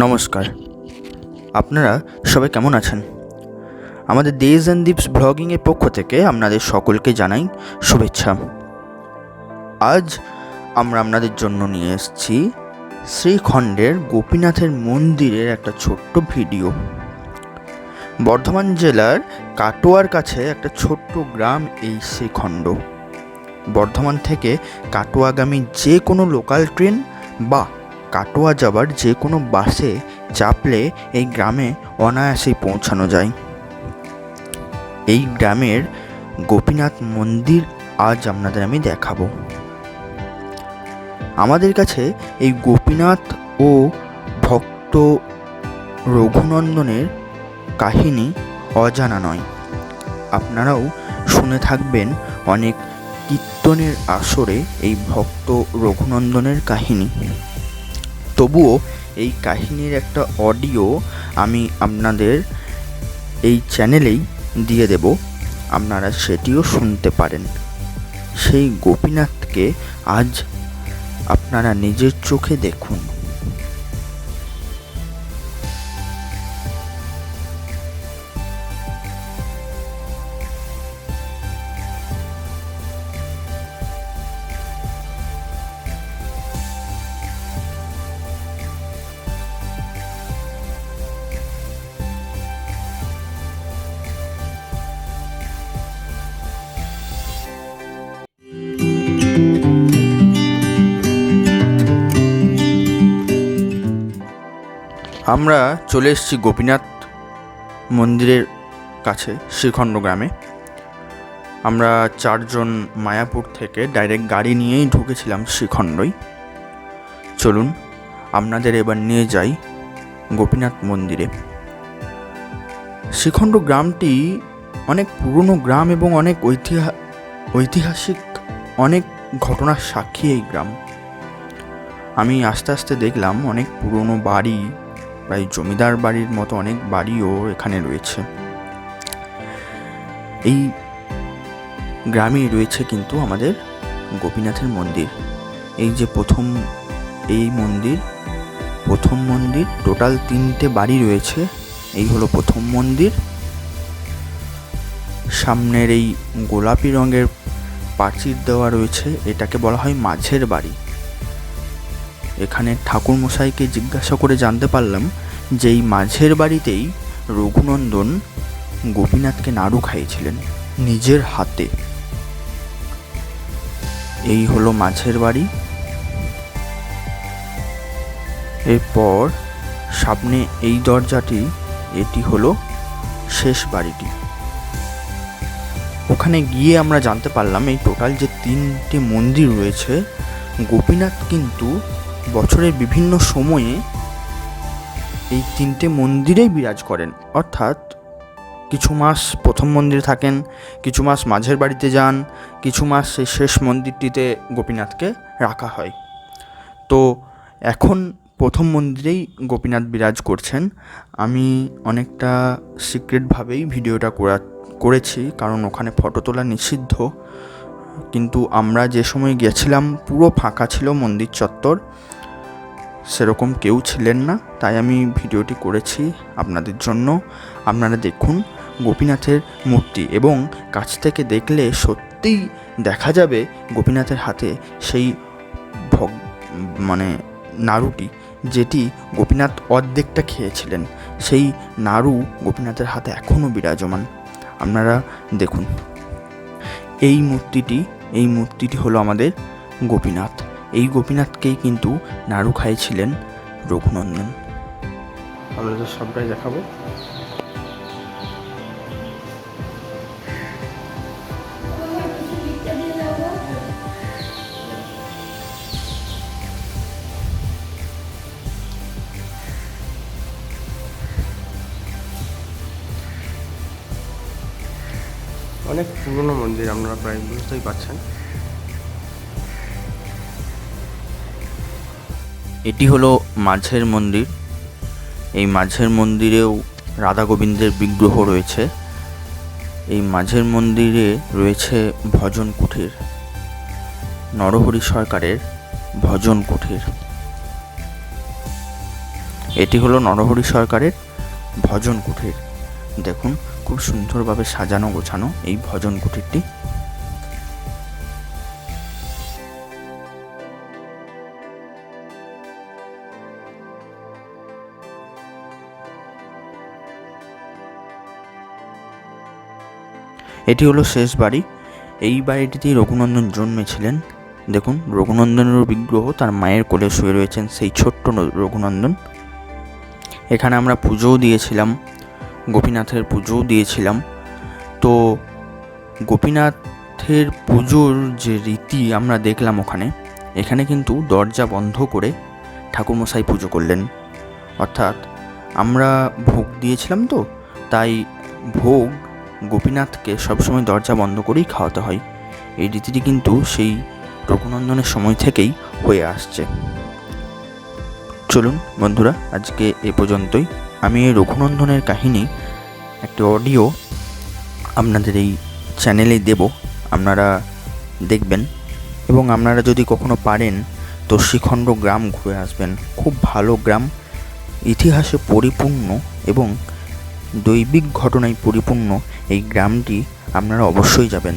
নমস্কার, আপনারা সবাই কেমন আছেন? আমাদের দেশ অ্যান্ড দীপস ব্লগিংয়ের পক্ষ থেকে আপনাদের সকলকে জানাই শুভেচ্ছা। আজ আমরা আপনাদের জন্য নিয়ে এসেছি শ্রীখণ্ডের গোপীনাথের মন্দিরের একটা ছোট্ট ভিডিও। বর্ধমান জেলার কাটোয়ার কাছে একটা ছোট্ট গ্রাম এই শ্রীখণ্ড। বর্ধমান থেকে কাটোয়াগামী যে কোনো লোকাল ট্রেন বা কাটোয়া যাবার যে কোনো বাসে চাপলে এই গ্রামে অনায়াসেই পৌঁছানো যায়। এই গ্রামের গোপীনাথ মন্দির আজ আপনাদের আমি দেখাবো। আমাদের কাছে এই গোপীনাথ ও ভক্ত রঘুনন্দনের কাহিনী অজানা নয়। আপনারাও শুনে থাকবেন অনেক কীর্তনের আসরে এই ভক্ত রঘুনন্দনের কাহিনী। তবুও এই কাহিনীর একটা অডিও আমি আপনাদের এই চ্যানেলেই দিয়ে দেব, আপনারা সেটিও শুনতে পারেন। সেই গোপীনাথকে আজ আপনারা নিজের চোখে দেখুন। আমরা চলে এসেছি গোপীনাথ মন্দিরের কাছে শ্রীখণ্ড গ্রামে। আমরা চারজন মায়াপুর থেকে ডাইরেক্ট গাড়ি নিয়েই ঢুকেছিলাম শ্রীখণ্ডই। চলুন আপনাদের এবার নিয়ে যাই গোপীনাথ মন্দিরে। শ্রীখণ্ড গ্রামটি অনেক পুরনো গ্রাম এবং অনেক ঐতিহাসিক অনেক ঘটনার সাক্ষী এই গ্রাম। আমি আস্তে আস্তে দেখলাম অনেক পুরনো বাড়ি, প্রায় জমিদার বাড়ির মতো অনেক বাড়িও এখানে রয়েছে। এই গ্রামেই রয়েছে কিন্তু আমাদের গোপীনাথের মন্দির। এই যে প্রথম মন্দির, টোটাল 3টে বাড়ি রয়েছে। এই হলো প্রথম মন্দির। সামনের এই গোলাপি রঙের প্রাচীর দেওয়া রয়েছে, এটাকে বলা হয় মাঝের বাড়ি। এখানে ঠাকুরমশাইকে জিজ্ঞাসা করে জানতে পারলাম যে এই মাঝের বাড়িতেই রঘুনন্দন গোপীনাথকে নাড়ু খাইয়েছিলেন নিজের হাতে। এই হলো মাঝের বাড়ি। এরপর সামনে এই দরজাটি, এটি হলো শেষ বাড়িটি। ওখানে গিয়ে আমরা জানতে পারলাম এই টোটাল যে 3টে মন্দির রয়েছে, গোপীনাথ কিন্তু বছরের বিভিন্ন সময়ে এই 3টে মন্দিরেই বিরাজ করেন। অর্থাৎ কিছু মাস প্রথম মন্দিরে থাকেন, কিছু মাস মাঝের বাড়িতে যান, কিছু মাস সেই শেষ মন্দিরটিতে গোপীনাথকে রাখা হয়। তো এখন প্রথম মন্দিরেই গোপীনাথ বিরাজ করছেন। আমি অনেকটা সিক্রেটভাবেই ভিডিওটা করেছি, কারণ ওখানে ফটো তোলা নিষিদ্ধ। কিন্তু আমরা যে সময় গেছিলাম পুরো ফাঁকা ছিল মন্দির চত্বর, সেরকম কেউ ছিলেন না, তাই আমি ভিডিওটি করেছি আপনাদের জন্য। আপনারা দেখুন গোপীনাথের মূর্তি, এবং কাছ থেকে দেখলে সত্যিই দেখা যাবে গোপীনাথের হাতে সেই নাড়ুটি, যেটি গোপীনাথ অর্ধেকটা খেয়েছিলেন, সেই নাড়ু গোপীনাথের হাতে এখনও বিরাজমান। আপনারা দেখুন এই মূর্তিটি হলো আমাদের গোপীনাথ। এই গোপীনাথকেই কিন্তু নাড়ু খাইয়েছিলেন রঘুনন্দন। আপনাদের সবটাই দেখাবো। অনেক পুরনো মন্দির, আপনারা প্রায় বুঝতেই পারছেন। এটি হলো মাঝের মন্দির। এই মাঝের মন্দিরেও রাধা গোবিন্দের বিগ্রহ রয়েছে। এই মাঝের মন্দিরে রয়েছে ভজন কুঠির, নরহরি সরকারের ভজন কুঠির। এটি হলো নরহরি সরকারের ভজন কুঠির। দেখুন খুব সুন্দরভাবে সাজানো গোছানো এই ভজন কুঠিরটি। এটি হলো শেষ বাড়ি। এই বাড়িটিতেই রঘুনন্দন জন্মেছিলেন। দেখুন রঘুনন্দনেরও বিগ্রহ, তার মায়ের কোলে শুয়ে রয়েছেন সেই ছোট্ট রঘুনন্দন। এখানে আমরা পুজোও দিয়েছিলাম, গোপীনাথের পুজোও দিয়েছিলাম। তো গোপীনাথের পুজোর যে রীতি আমরা দেখলাম ওখানে, এখানে কিন্তু দরজা বন্ধ করে ঠাকুরমশাই পুজো করলেন। অর্থাৎ আমরা ভোগ দিয়েছিলাম, তো তাই ভোগ গোপীনাথকে সবসময় দরজা বন্ধ করেই খাওয়াতে হয়। এই রীতিটি কিন্তু সেই রঘুনন্দনের সময় থেকেই হয়ে আসছে। চলুন বন্ধুরা, আজকে এ পর্যন্তই। আমি এই রঘুনন্দনের কাহিনী একটি অডিও আপনাদের এই চ্যানেলেই দেব, আপনারা দেখবেন। এবং আপনারা যদি কখনো পারেন তো শ্রীখণ্ড গ্রাম ঘুরে আসবেন। খুব ভালো গ্রাম, ইতিহাসে পরিপূর্ণ এবং দৈবিক ঘটনায় পরিপূর্ণ এই গ্রামটি আপনারা অবশ্যই যাবেন।